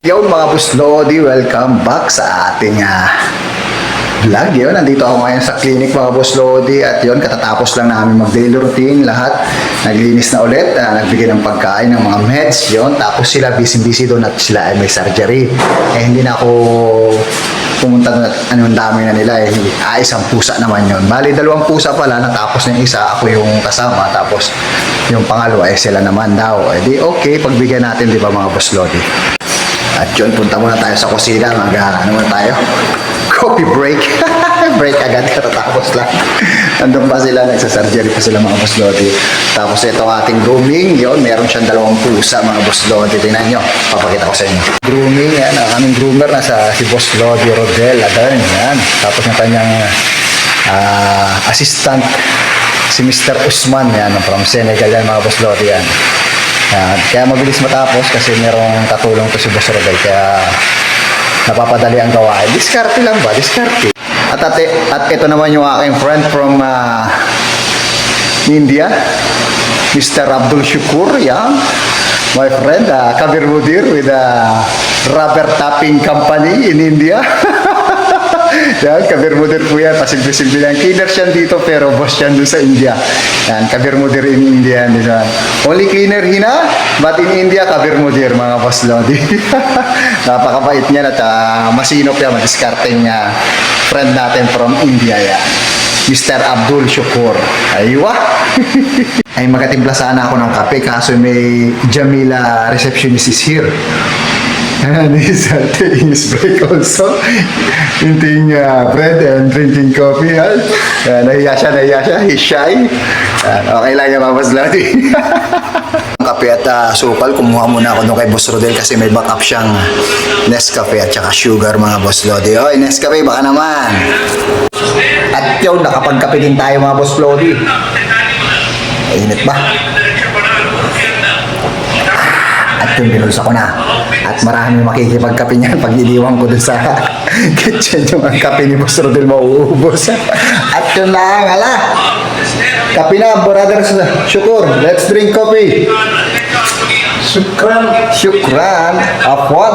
Yo mga boss Lodi, welcome back sa ating vlog. Yun, nandito ako ngayon sa clinic mga boss Lodi. At yun, katatapos lang namin mag daily routine. Lahat naglinis na ulit, nagbigay ng pagkain ng mga meds. Yun, tapos sila busy doon at sila ay may surgery. Hindi na ako pumunta doon at anong dami na nila isang pusa naman yun. Bali, 2 pusa pala, natapos na yung isa, ako yung kasama. Tapos yung pangalawa sila naman daw. Di okay, pagbigyan natin, di ba mga boss Lodi? At yun, punta muna tayo sa kusina. Ano muna tayo? Coffee break. Break agad, katatapos lang. Nandun pa sila, nagsasurgery pa sila mga boss Lodi. Tapos ito ating grooming. Yun, meron siyang 2 pusa mga boss Lodi. Tingnan nyo, papakita ko sa inyo. Grooming, yan. Ang aming groomer na si boss Lodi Rodel. Adan, yan. Tapos yung kanyang assistant, si Mr. Usman. Yan, from Senegal yan mga boss Lodi yan. Kaya mabilis matapos kasi merong katulong to si Boss Rodel, kaya napapadali ang gawain. Diskarte lang ba? Diskarte. At ito naman yung aking friend from India, Mr. Abdul Shukur, yan. My friend, Kabir Mudir with a rubber tapping company in India. Yan, Kabir Mudir po yan, pasilbi-silbi lang. Cleaner siya dito pero boss siya doon sa India. Yan, Kabir Mudir in India. Only cleaner hina, but in India, Kabir Mudir, mga boss Lodi. Napakabait niya at masinop yan, madiskarting friend natin from India yan. Mr. Abdul Shukur. Aywa! Ay magatimpla sana ako ng kape kaso may Jamila receptionist is here. And he's taking his break also. Eating bread and drinking coffee. Nahiya siya. He's shy. Okay lang yung mga boss Lodi. Kape at sukal. Kumuha muna ako doon kay Boss Rodel kasi may backup siyang Nescafe at saka sugar mga boss Lodi. Oy, Nescafe baka naman. At yun, nakapagkape din tayo mga boss Lodi. Init ba? At yung binulsa ko na. At marami makikipagkape niyan pag iniwan ko dun sa kitchen yung ang kape ni Boss Rodel mauubos. At yun lang, ala. Kape na, brother Shukur. Let's drink coffee. Shukran. Of what?